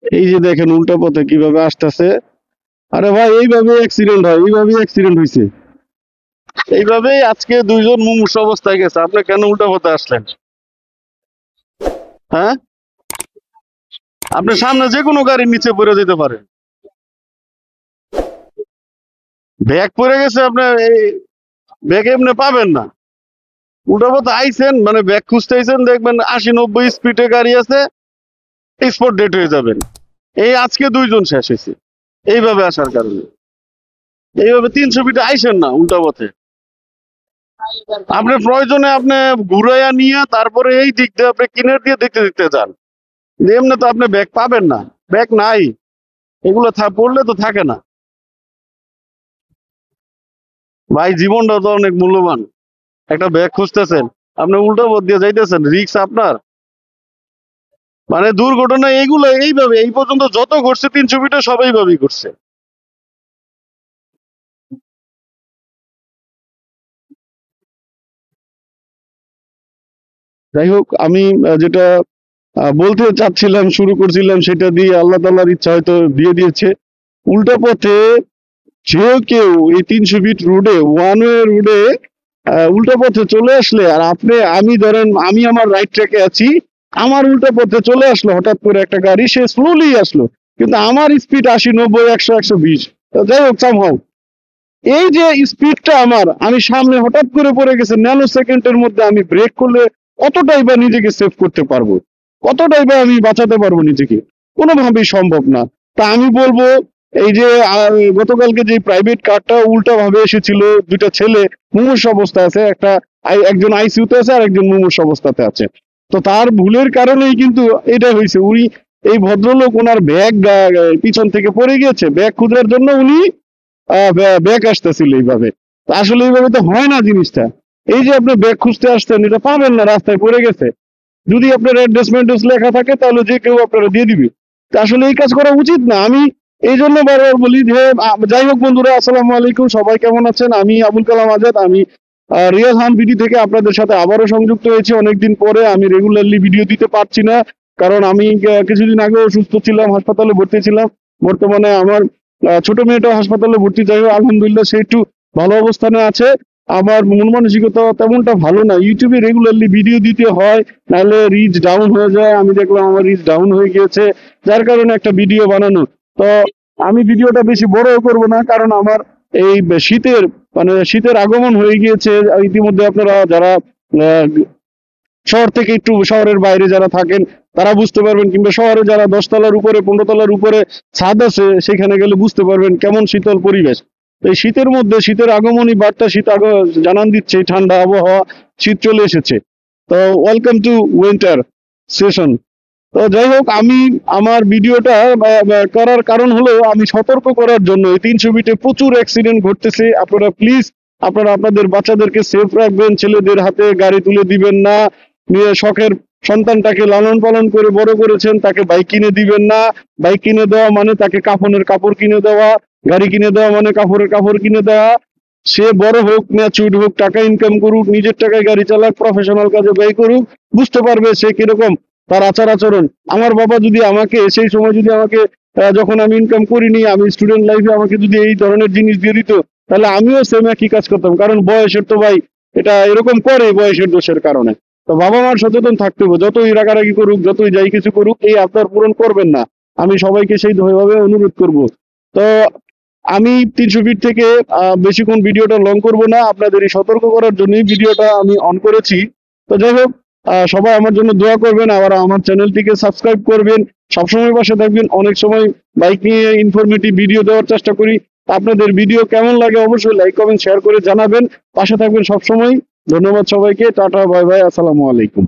এই যে দেখেন উল্টা পথে কিভাবে আসতেছে। আরে ভাই এইভাবে অ্যাক্সিডেন্ট হয়, এইভাবেই অ্যাক্সিডেন্ট হয়েছে। এইভাবেই আজকে দুইজন মুমূর্ষু অবস্থায় গেছে। আপনি কেন উল্টা পথে আসলেন? হ্যাঁ, আপনার সামনে যে কোনো গাড়ির নিচে পড়ে যেতে পারে। ব্যাগ পড়ে গেছে, আপনার এই ব্যাগ এমনি পাবেন না। উল্টা পথে আইছেন মানে ব্যাগ খুঁজতে আইছেন, দেখবেন 80-90 স্পিডে গাড়ি আছে, স্পট ডেট হয়ে যাবেন। এই আজকে দুইজন শেষ হয়েছে এইভাবে আসার কারণে। এইভাবে 300 ফিটে আইসেন না উল্টা পথে। আপনার প্রয়োজনে আপনি ঘুরাইয়া নিয়ে তারপরে এই দিক দিয়ে আপনি কিনার দিয়ে দেখতে দেখতে যান। এমনি তো আপনি ব্যাগ পাবেন না, ব্যাগ নাই। এগুলো পড়লে তো থাকে না। ভাই জীবনটা তো অনেক মূল্যবান। একটা ব্যাগ খুঁজতেছেন, আপনি উল্টো পথ দিয়ে যাইতেছেন, রিস্ক আপনার। মানে দুর্ঘটনা এইগুলো এইভাবে এই পর্যন্ত যত ঘটছে 300 ফিটে সব এইভাবেই ঘটছে। যাই হোক, আমি যেটা বলতে চাচ্ছিলাম, শুরু করছিলাম, সেটা দিয়ে আল্লাহ তাআলার ইচ্ছা হয়তো দিয়ে দিয়েছে। উল্টা পথে যে কেউ এই 300 ফিট রোডে, ওয়ান ওয়ে রোডে উল্টা পথে চলে আসলে, আর আপনি আমি ধরেন আমি আমার রাইট ট্র্যাকে আছি, আমার উল্টা পথে চলে আসলো হঠাৎ করে একটা গাড়ি, সে স্লোলি আসলো, কিন্তু আমার স্পিড 80, 90, 100, 120। যাই হোক, সামহাউ এই যে স্পিডটা আমার, আমি সামনে হঠাৎ করে পড়ে গেছে, ন্যানো সেকেন্ডের মধ্যে আমি ব্রেক করলে কতটাই বা নিজেকে সেভ করতে পারবো, কতটাই বা আমি বাঁচাতে পারবো নিজেকে? কোনোভাবেই সম্ভব না। তা আমি বলবো, এই যে গতকালকে যে প্রাইভেট কারটা উল্টা ভাবে এসেছিল, দুইটা ছেলে মুমূর্ষু অবস্থায় আছে, একজন আইসিইউতে আছে আর একজন মুমূর্ষু অবস্থাতে আছে। তো তার ভুলের কারণেই কিন্তু এটা হয়েছে। উনি, এই ভদ্রলোক, ওনার ব্যাগ পিছন থেকে পড়ে গিয়েছে, ব্যাগ খোঁজার জন্য উনি ব্যাগ আসতেছিল এইভাবে। তো আসলে এইভাবে তো হয় না জিনিসটা। এই যে আপনি ব্যাগ খুঁজতে আসছেন, এটা পাবেন না, রাস্তায় পড়ে গেছে। যদি আপনার অ্যাড্রেস ম্যাড্রেস লেখা থাকে তাহলে যে কেউ আপনারা দিয়ে দিবে। তা আসলে এই কাজ করা উচিত না। আমি এই জন্য বারবার বলি যে যাই হোক বন্ধুরা, আসসালামু আলাইকুম, সবাই কেমন আছেন? আমি আবুল কালাম আজাদ, আমি রিয়াজ হান বিডি থেকে আপনাদের সাথে আবারও সংযুক্ত হয়েছি অনেকদিন পরে। আমি রেগুলারলি ভিডিও দিতে পারছি না, কারণ আমি কিছুদিন আগে অসুস্থ ছিলাম, হাসপাতালে ভর্তি ছিলাম। বর্তমানে আমার ছোট মেয়েটাও হাসপাতালে ভর্তি। যাই হোক, আলহামদুলিল্লাহ সে একটু ভালো অবস্থানে আছে। আমার মন মানসিকতা তেমনটা ভালো না, ইউটিউবে রেগুলারলি ভিডিও দিতে হয়, নাহলে রিচ ডাউন হয়ে যায়। আমি দেখলাম আমার রিচ ডাউন হয়ে গিয়েছে, যার কারণে একটা ভিডিও বানানো। তো আমি ভিডিওটা বেশি বড় করব না, কারণ আমার এই শীতের আগমন হয়ে গিয়েছে। ইতিমধ্যে আপনারা যারা আহ, শহর থেকে একটু শহরের বাইরে যারা থাকেন তারা বুঝতে পারবেন, কিংবা শহরে যারা 10 তলার উপরে, 15 তলার উপরে ছাদ আছে, সেখানে গেলে বুঝতে পারবেন কেমন শীতল পরিবেশ। এই শীতের মধ্যে শীতের আগমনী বার্তা, জানান দিচ্ছে, ঠান্ডা আবহাওয়া, শীত চলে এসেছে। তো ওয়েলকাম টু উইন্টার সেশন। তো যাই হোক, আমি আমার ভিডিওটা করার কারণ হলো আমি সতর্ক করার জন্য। এই 300 ফিটে প্রচুর অ্যাক্সিডেন্ট ঘটতেছে। আপনারা প্লিজ, আপনারা আপনাদের বাচ্চাদেরকে সেফ রাখবেন, ছেলেদের হাতে গাড়ি তুলে দিবেন না। নিয়ে শখের সন্তানটাকে লালন পালন করে বড় করেছেন, তাকে বাইক কিনে দিবেন না। বাইক কিনে দেওয়া মানে তাকে কাফনের কাপড় কিনে দেওয়া, গাড়ি কিনে দেওয়া মানে কাপড়ের কাপড় কিনে দেওয়া। সে বড় হোক, ম্যাচুরড হোক, টাকা ইনকাম করুক, নিজের টাকায় গাড়ি চালাক, প্রফেশনাল কাজে ব্যয় করুক, বুঝতে পারবে সে কিরকম তার আচার আচরণ। আমার বাবা যদি আমাকে সেই সময়, যদি আমাকে যখন আমি ইনকাম করিনি, আমি স্টুডেন্ট লাইফে, আমাকে যদি এই ধরনের জিনিস দিয়ে দিত, তাহলে আমিও সেম একই কাজ করতাম। কারণ বয়সের তো ভাই, এটা এরকম করে বয়সের দোষের কারণে। তো বাবা মার সচেতন থাকতে হবে, যতই রাগারাগি করুক, যতই যাই কিছু করুক, এই আবদার পূরণ করবেন না। আমি সবাইকে সেই ভাবে অনুরোধ করব। তো আমি 300 ফিট থেকে বেশিক্ষণ ভিডিওটা লং করব না, আপনাদের এই সতর্ক করার জন্যই ভিডিওটা আমি অন করেছি। তো যাই হোক, সবাই আমার জন্য দোয়া করবেন, আবার আমার চ্যানেলটিকে সাবস্ক্রাইব করবেন, সবসময় পাশে থাকবেন। অনেক সময় বাইক নিয়ে ইনফরমেটিভ ভিডিও দেওয়ার চেষ্টা করি। আপনাদের ভিডিও কেমন লাগে অবশ্যই লাইক কমেন্ট শেয়ার করে জানাবেন। পাশে থাকবেন সবসময়। ধন্যবাদ সবাইকে, টাটা, বাই বাই, আসসালামু আলাইকুম।